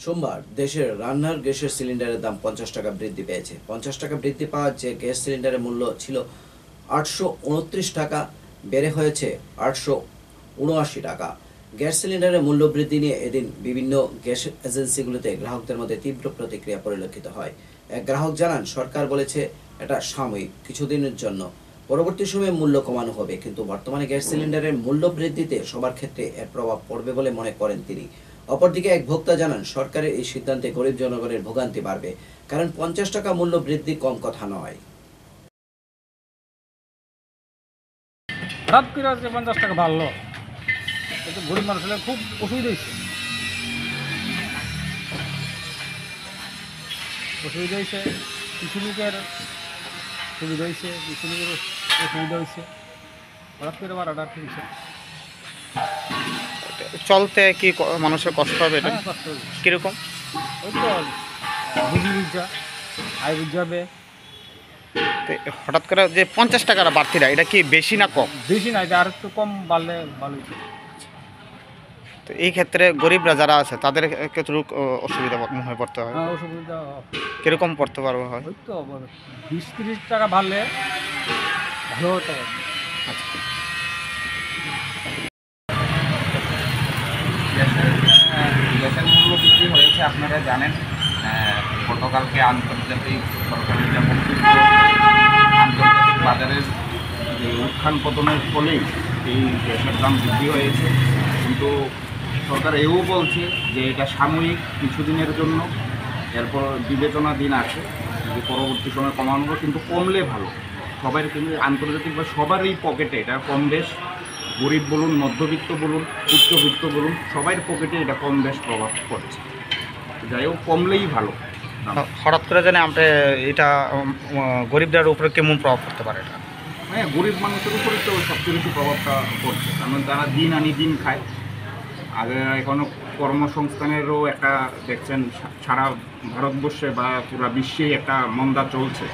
সোমবার দেশের রান্নার গ্যাসের সিলিন্ডারের দাম 50 টাকা বৃদ্ধি পেয়েছে। 50 টাকা বৃদ্ধি পাওয়া যে গ্যাস সিলিন্ডারের মূল্য ছিল 829 টাকা, বেড়ে হয়েছে 879 টাকা। গ্যাস সিলিন্ডারের মূল্য বৃদ্ধি নিয়ে এদিন বিভিন্ন গ্যাস এজেন্সিগুলোতে গ্রাহকদের মধ্যে তীব্র প্রতিক্রিয়া পরিলক্ষিত হয়। এক গ্রাহক জানান, সরকার বলেছে এটা সাময়িক কিছুদিনের জন্য, পরবর্তী সময়ে মূল্য কমানো হবে, কিন্তু বর্তমানে গ্যাস সিলিন্ডারের মূল্য বৃদ্ধিতে সবার ক্ষেত্রে এর প্রভাব পড়বে বলে মনে করেন তিনি। অপরদিকে এক ভোক্তা জানান, সরকারের এই সিদ্ধান্তে গরিব জনগণের ভোগান্তি বাড়বে, কারণ 50 টাকা মূল্য বৃদ্ধি কম কথা নয়। হঠাৎ করে আজকে 50 টাকা বাড়লো, কিন্তু গরিব মানুষের খুব অসুবিধা হয়েছে। কিছু লোকের সুবিধা হয়েছে, কিছু লোকের অসুবিধা হয়েছে। হঠাৎ করে বাড়াটা ঠিক হয়েছে। চলতে কি মানুষের কষ্ট হবে? এটা হ্যাঁ, কষ্ট হয়েছে। কিরকম? ওই তো বুঝি বুঝা আয় বুঝাবে তো হঠাৎ করে যে 50 টাকার বাড়তিটা, এটা কি বেশি না কম? বেশি না, এটা আর একটু কম বাড়লে ভালো হয়েছে। তো এই ক্ষেত্রে গরিবরা যারা আছে তাদের কতটুকু অসুবিধা হয়ে পড়তে হয়? হ্যাঁ, অসুবিধা কিরকম পড়তে পারবে হয়? ওই তো 20-30 টাকা বাড়লে ভালো হতো। গ্যাসের মূল্য বৃদ্ধি হয়েছে আপনারা জানেন। গতকালকে আন্তর্জাতিক সরকারের যে বক্তব্য, আন্তর্জাতিক বাজারের যে উত্থান পতনের ফলেই এই গ্যাসের দাম বৃদ্ধি হয়েছে। কিন্তু সরকার এও বলছে যে এটা সাময়িক কিছুদিনের জন্য, এরপর বিবেচনাধীন আছে যে পরবর্তী সময় কমানো হবে, কিন্তু কমলে ভালো। সবাই কিন্তু আন্তর্জাতিক বা সবারই পকেটে এটা কম বেশ, গরিব বলুন, মধ্যবিত্ত বলুন, উচ্চবিত্ত বলুন, সবার পকেটে এটা কম বেশ প্রভাব পড়ছে। যাই হোক, কমলেই ভালো। হঠাৎ করে জানে আমরা এটা গরিবদের উপরে কেমন প্রভাব পড়তে পারে এটা? হ্যাঁ, গরিব মানুষের উপরে তো সবচেয়ে বেশি প্রভাবটা পড়ছে, কারণ তারা দিন আনি দিন খায়। আগে এখনও কর্মসংস্থানেরও একটা দেখছেন সারা ভারতবর্ষে বা পুরা বিশ্বেই একটা মন্দা চলছে।